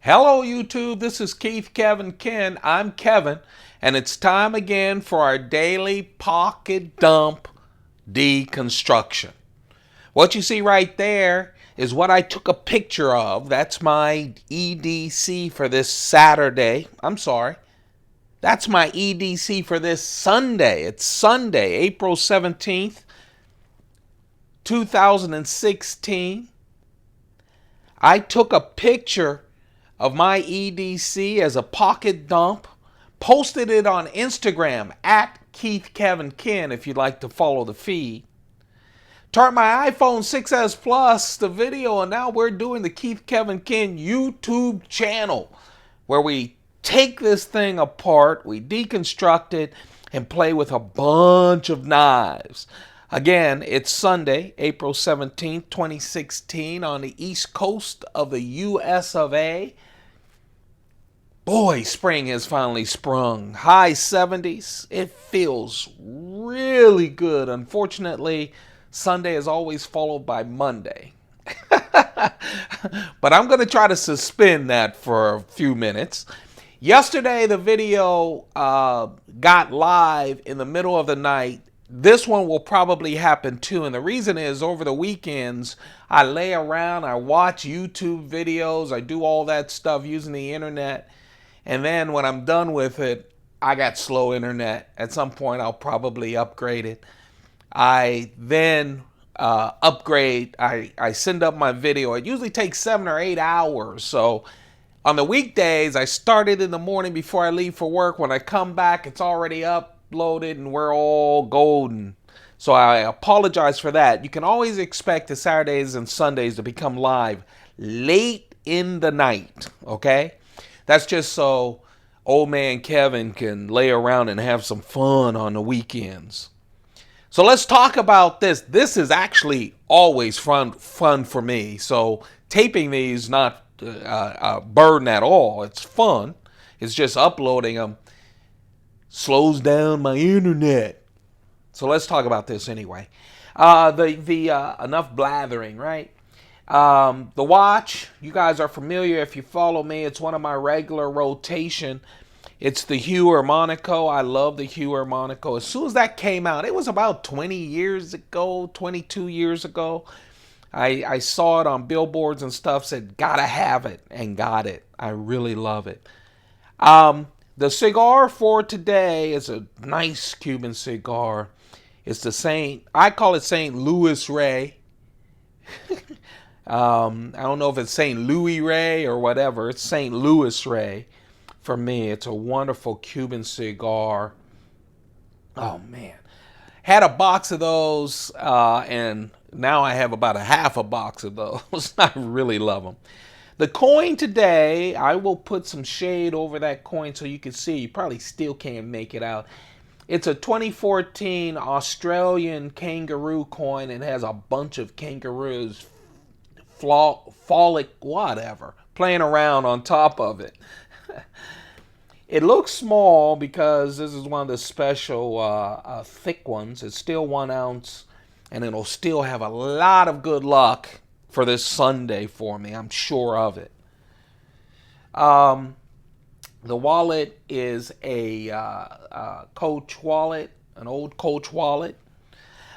Hello YouTube, this is Keith Kevin Ken. I'm Kevin, and it's time again for our daily pocket dump deconstruction. What you see right there is what I took a picture of. That's my EDC for this Saturday. That's my EDC for this Sunday. It's Sunday, April 17th, 2016. I took a picture of my EDC as a pocket dump, posted it on Instagram at Keith Kevin Ken if you'd like to follow the feed. Turned my iPhone 6S Plus to video, and now we're doing the Keith Kevin Ken YouTube channel where we take this thing apart, we deconstruct it, and play with a bunch of knives. Again, it's Sunday, April 17th, 2016 on the east coast of the US of A. Boy, spring has finally sprung. High 70s. It feels really good. Unfortunately, Sunday is always followed by Monday. But I'm going to try to suspend that for a few minutes. Yesterday, the video got live in the middle of the night. This one will probably happen too. And the reason is over the weekends, I lay around, I watch YouTube videos, I do all that stuff using the internet. And then when I'm done with it, I got slow internet. At some point, I'll probably upgrade it. I then upgrade. I send up my video. It usually takes 7 or 8 hours. So on the weekdays, I start it in the morning before I leave for work. When I come back, it's already uploaded and we're all golden. So I apologize for that. You can always expect the Saturdays and Sundays to become live late in the night, okay? That's just so old man Kevin can lay around and have some fun on the weekends. So let's talk about this. This is actually always fun for me. So taping these not a burden at all. It's fun. It's just uploading them slows down my internet. So let's talk about this anyway. Enough blathering, right? The watch, you guys are familiar if you follow me. It's one of my regular rotation. It's the Heuer Monaco. I love the Heuer Monaco. As soon as that came out, it was about 20 years ago, 22 years ago. I saw it on billboards and stuff, said, gotta have it, and got it. I really love it. The cigar for today is a nice Cuban cigar. It's I call it St. Louis Ray. I don't know if it's St. Louis Ray or whatever. It's St. Louis Ray for me. It's a wonderful Cuban cigar. Oh, man. Had a box of those, and now I have about a half a box of those. I really love them. The coin today, I will put some shade over that coin so you can see. You probably still can't make it out. It's a 2014 Australian kangaroo coin. It has a bunch of kangaroos, whatever, playing around on top of it. It looks small because this is one of the special thick ones. It's still 1 ounce, and it'll still have a lot of good luck for this Sunday for me. I'm sure of it. The wallet is a Coach wallet, an old Coach wallet.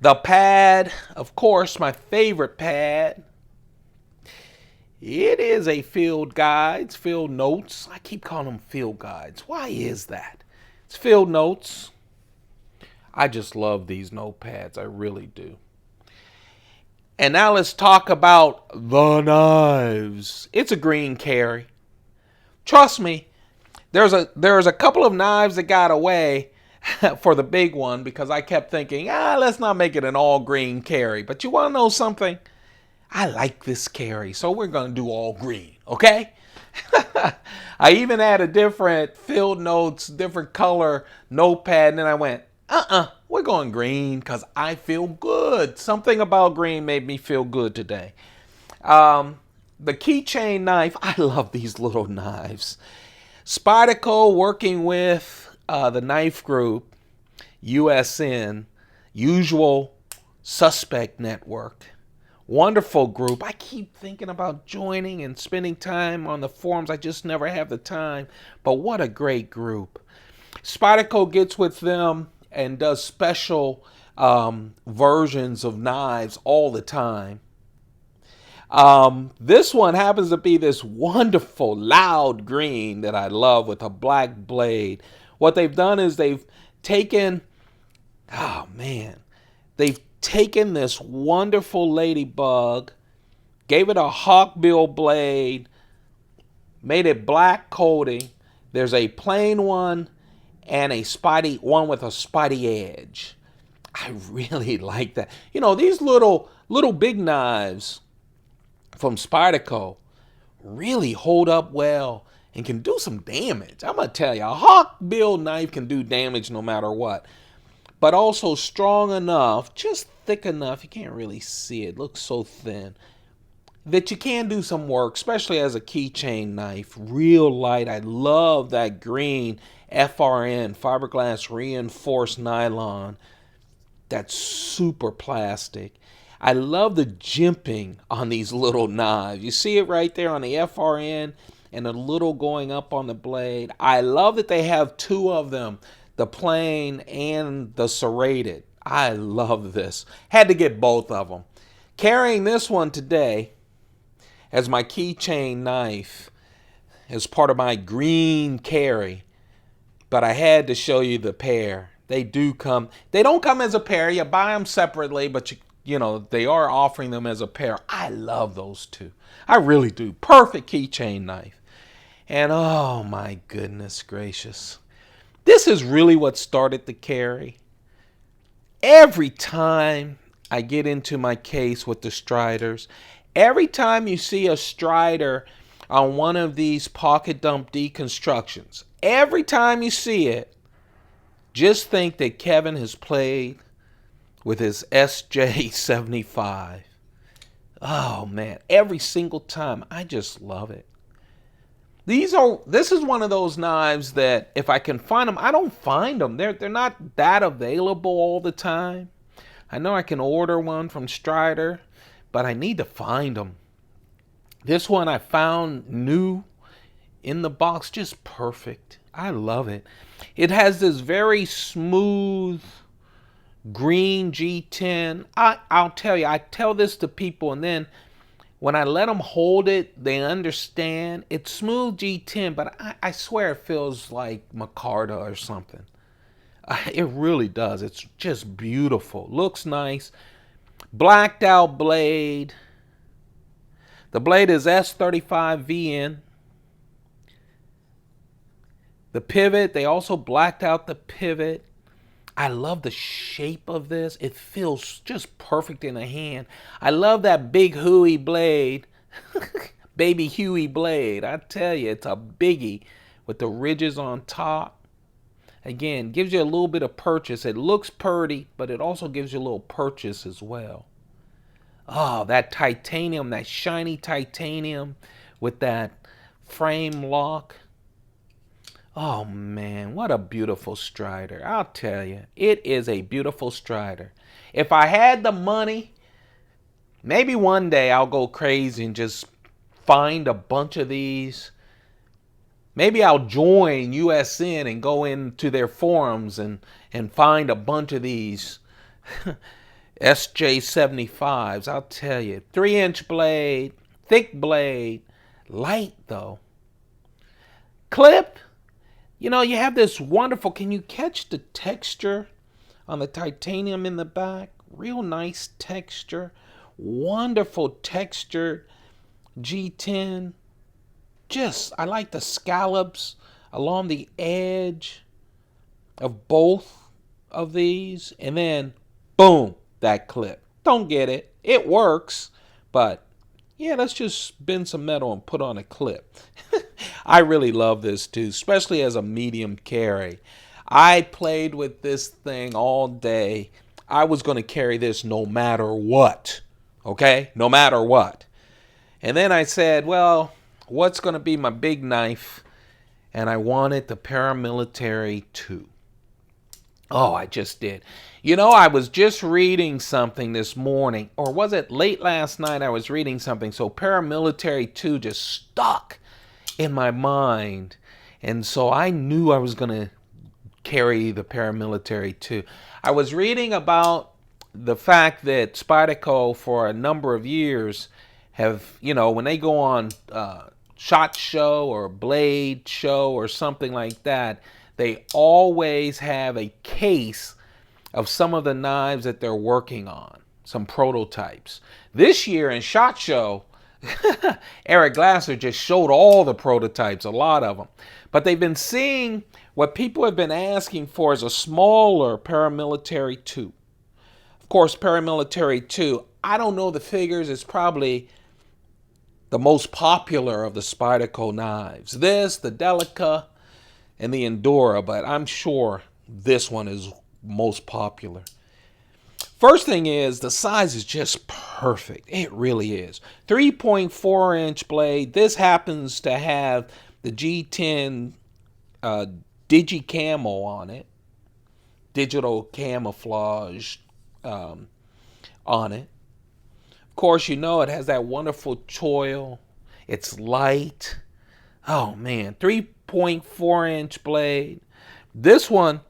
The pad, of course, my favorite pad. It is a field guides, field notes. I keep calling them field guides. Why is that? It's field notes. I just love these notepads. I really do. And now let's talk about the knives. It's a green carry. Trust me, there's a couple of knives that got away for the big one because I kept thinking, let's not make it an all green carry. But you want to know something? I like this carry, so we're going to do all green, okay? I even had a different field notes, different color notepad, and then I went, we're going green because I feel good. Something about green made me feel good today. The keychain knife, I love these little knives. Spyderco working with the knife group, USN, Usual Suspect Network. Wonderful group. I keep thinking about joining and spending time on the forums. I just never have the time. But what a great group. Spyderco gets with them and does special versions of knives all the time. This one happens to be this wonderful loud green that I love with a black blade. What they've done is they've taken, oh man, they've taken this wonderful Ladybug, gave it a hawkbill blade, made it black coating. There's a plain one and a spidey one with a spidey edge. I really like that. You know, these little big knives from Spyderco really hold up well and can do some damage. I'm gonna tell you, a hawkbill knife can do damage no matter what, but also strong enough, just thick enough, you can't really see it, looks so thin, that you can do some work, especially as a keychain knife. Real light. I love that green FRN, fiberglass reinforced nylon. That's super plastic. I love the jimping on these little knives. You see it right there on the FRN and a little going up on the blade. I love that they have two of them, the plain and the serrated. I love this. Had to get both of them. Carrying this one today as my keychain knife as part of my green carry, but I had to show you the pair. They do come. They don't come as a pair. You buy them separately, but you know, they are offering them as a pair. I love those two. I really do. Perfect keychain knife. And oh my goodness gracious. This is really what started the carry. Every time I get into my case with the Striders, every time you see a Strider on one of these pocket dump deconstructions, every time you see it, just think that Kevin has played with his SJ-75. Oh man, every single time. I just love it. This is one of those knives that if I can find them, I don't find them. They're not that available all the time. I know I can order one from Strider, but I need to find them. This one I found new in the box, just perfect. I love it. It has this very smooth green G10. I'll tell you, I tell this to people, and then when I let them hold it, they understand. It's smooth G10, but I swear it feels like micarta or something. It really does. It's just beautiful. Looks nice. Blacked out blade. The blade is S35VN. The pivot, they also blacked out the pivot. I love the shape of this. It feels just perfect in the hand. I love that big Huey blade. Baby Huey blade. I tell you, it's a biggie with the ridges on top. Again, gives you a little bit of purchase. It looks pretty, but it also gives you a little purchase as well. Oh, that titanium, that shiny titanium with that frame lock. Oh man, what a beautiful Strider. I'll tell you, it is a beautiful Strider. If I had the money, maybe one day I'll go crazy and just find a bunch of these. Maybe I'll join USN and go into their forums and find a bunch of these SJ-75s. I'll tell you, 3-inch blade, thick blade, light though. Clip. You know, you have this wonderful, can you catch the texture on the titanium in the back? Real nice texture. Wonderful textured G10. Just, I like the scallops along the edge of both of these. And then, boom, that clip. Don't get it. It works, but yeah, let's just bend some metal and put on a clip. I really love this too, especially as a medium carry. I played with this thing all day. I was going to carry this no matter what, okay? No matter what. And then I said, well, what's going to be my big knife? And I wanted the Paramilitary 2. Oh, I just did. You know, I was just reading something this morning, or was it late last night? I was reading something. So Paramilitary 2 just stuck in my mind. And so I knew I was going to carry the Paramilitary 2. I was reading about the fact that Spyderco for a number of years have, you know, when they go on SHOT Show or Blade Show or something like that, they always have a case of some of the knives that they're working on, some prototypes. This year in SHOT Show, Eric Glasser just showed all the prototypes, a lot of them. But they've been seeing what people have been asking for is a smaller Paramilitary 2. Of course, Paramilitary 2, I don't know the figures, it's probably the most popular of the Spyderco knives. This, the Delica, and the Endura, but I'm sure this one is most popular. First thing is, the size is just perfect. It really is. 3.4 inch blade. This happens to have the G10 Digi Camo on it. Digital camouflage on it. Of course, you know it has that wonderful choil. It's light. Oh man, 3.4 inch blade. This one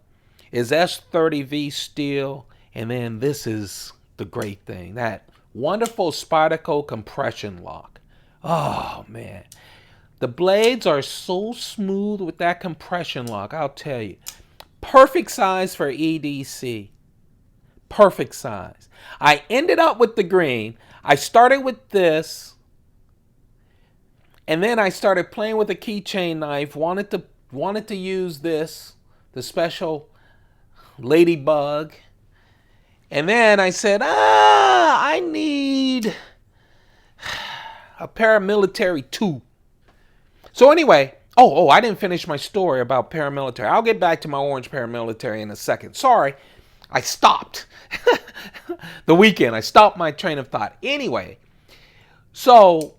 is S30V steel. And then this is the great thing, that wonderful Spyderco compression lock. Oh man, the blades are so smooth with that compression lock, I'll tell you. Perfect size for EDC. Perfect size. I ended up with the green. I started with this, and then I started playing with a keychain knife. Wanted to use this, the special Ladybug. And then I said, I need a Paramilitary 2. So anyway, I didn't finish my story about Paramilitary. I'll get back to my orange Paramilitary in a second. Sorry, I stopped. The weekend, I stopped my train of thought. Anyway, so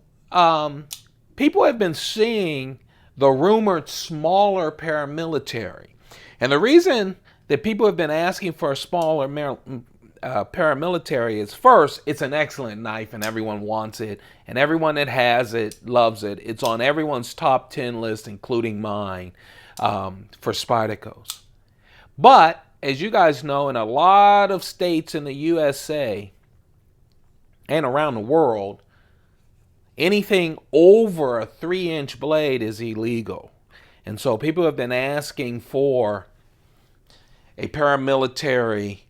people have been seeing the rumored smaller Paramilitary. And the reason that people have been asking for a smaller Paramilitary is, first, it's an excellent knife and everyone wants it, and everyone that has it loves it. It's on everyone's top 10 list, including mine, for Spydercos. But as you guys know, in a lot of states in the USA and around the world, anything over a 3-inch blade is illegal. And so people have been asking for a Paramilitary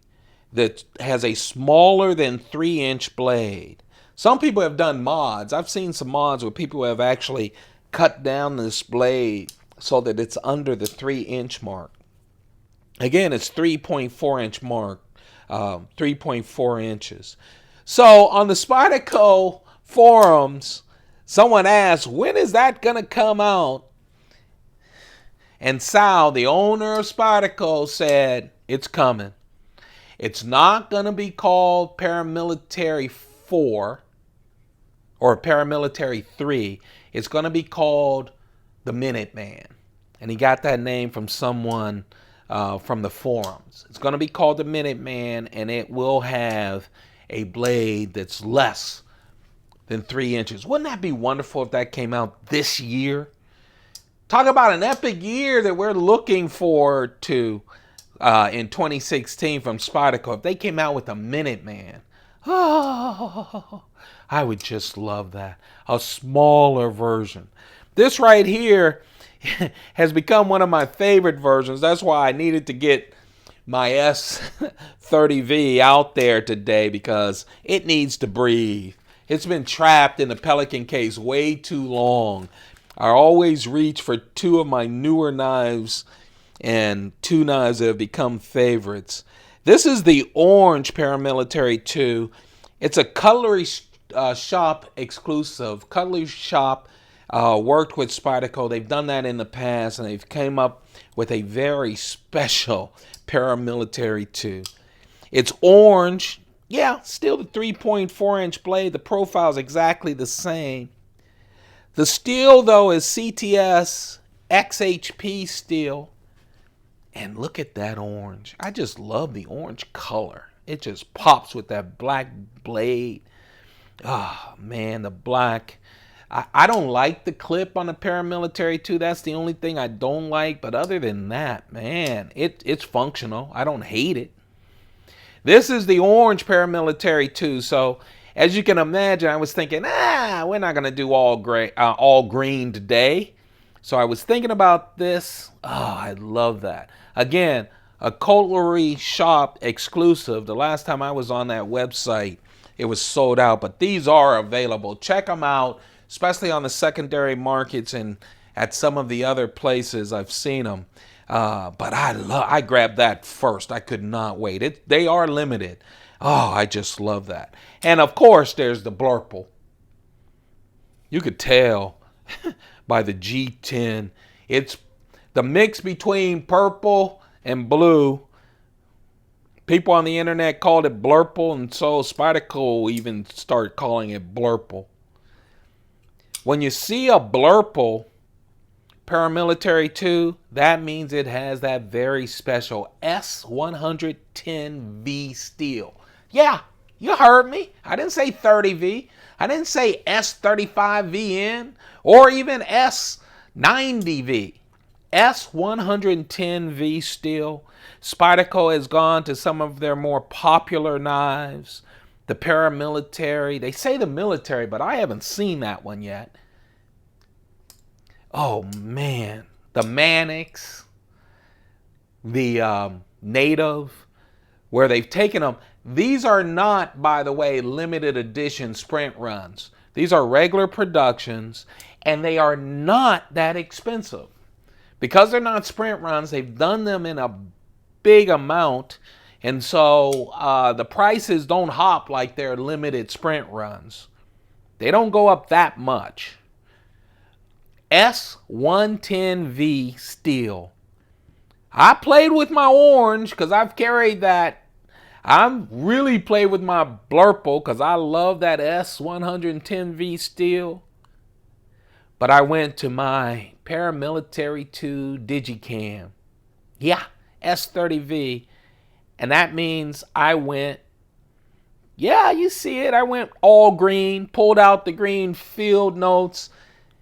that has a smaller than 3-inch blade. Some people have done mods. I've seen some mods where people have actually cut down this blade so that it's under the 3-inch mark. Again, it's 3.4 inch mark, 3.4 inches. So on the Spyderco forums, someone asked, when is that going to come out? And Sal, the owner of Spyderco, said, it's coming. It's not going to be called Paramilitary 4 or Paramilitary 3. It's going to be called the Minuteman. And he got that name from someone from the forums. It's going to be called the Minuteman, and it will have a blade that's less than 3 inches. Wouldn't that be wonderful if that came out this year? Talk about an epic year that we're looking forward to in 2016 from Spyderco. If they came out with a Minuteman, oh, I would just love that. A smaller version. This right here has become one of my favorite versions. That's why I needed to get my S30V out there today, because it needs to breathe. It's been trapped in the Pelican case way too long. I always reach for two of my newer knives and two knives that have become favorites. This is the orange Paramilitary 2. It's a Cutlery Shop exclusive. Cutlery Shop worked with Spyderco. They've done that in the past, and they've came up with a very special Paramilitary 2. It's orange. Yeah, still the 3.4 inch blade. The profile is exactly the same. The steel, though, is CTS XHP steel. And look at that orange. I just love the orange color. It just pops with that black blade. Oh, man, the black. I don't like the clip on the Paramilitary 2. That's the only thing I don't like. But other than that, man, it's functional. I don't hate it. This is the orange Paramilitary 2. So as you can imagine, I was thinking, we're not going to do all green today. So I was thinking about this. Oh, I love that. Again, a Cutlery Shop exclusive. The last time I was on that website, it was sold out. But these are available. Check them out, especially on the secondary markets and at some of the other places I've seen them. But I grabbed that first. I could not wait. They are limited. Oh, I just love that. And of course, there's the blurple. You could tell by the G10. It's the mix between purple and blue. People on the internet called it blurple, and so Spyderco even started calling it blurple. When you see a blurple Paramilitary 2, that means it has that very special S110V steel. Yeah, you heard me. I didn't say 30V. I didn't say S35VN or even S90V. S110V steel. Spyderco has gone to some of their more popular knives. The Paramilitary. They say the military, but I haven't seen that one yet. Oh, man. The Mannix. The Native. Where they've taken them. These are not, by the way, limited edition sprint runs. These are regular productions, and they are not that expensive. Because they're not sprint runs, they've done them in a big amount, and so the prices don't hop like their limited sprint runs. They don't go up that much. S110V steel. I played with my orange because I've carried that. I really played with my blurple because I love that S110V steel. But I went to my Paramilitary 2 Digicam. Yeah, S30V. And that means I went, yeah, you see it. I went all green, pulled out the green field notes.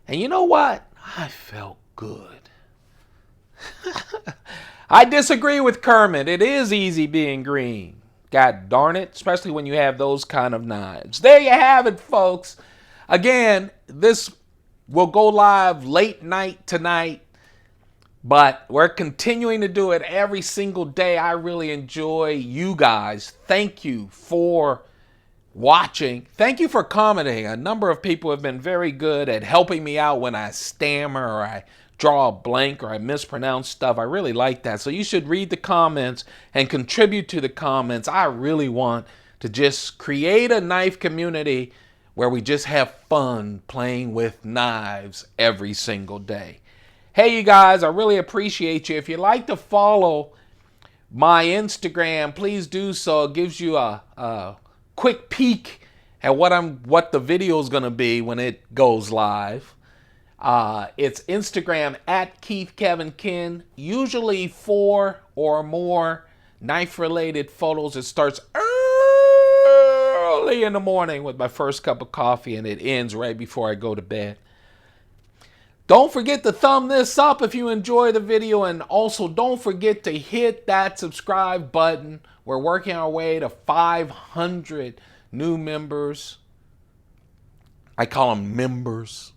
And you know what? I felt good. I disagree with Kermit. It is easy being green. God darn it, especially when you have those kind of knives. There you have it, folks. Again, this will go live late night tonight, but we're continuing to do it every single day. I really enjoy you guys. Thank you for watching. Thank you for commenting. A number of people have been very good at helping me out when I stammer or I draw a blank or I mispronounce stuff. I really like that. So you should read the comments and contribute to the comments. I really want to just create a knife community where we just have fun playing with knives every single day. Hey, you guys, I really appreciate you. If you'd like to follow my Instagram, please do so. It gives you a quick peek at what the video is going to be when it goes live. It's Instagram at KeithKevinKen. Usually 4 or more knife-related photos. It starts early in the morning with my first cup of coffee, and it ends right before I go to bed. Don't forget to thumb this up if you enjoy the video, and also don't forget to hit that subscribe button. We're working our way to 500 new members. I call them members.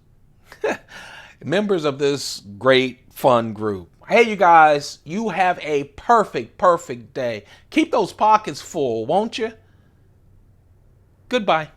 Members of this great fun group. Hey, you guys, you have a perfect day. Keep those pockets full, won't you? Goodbye.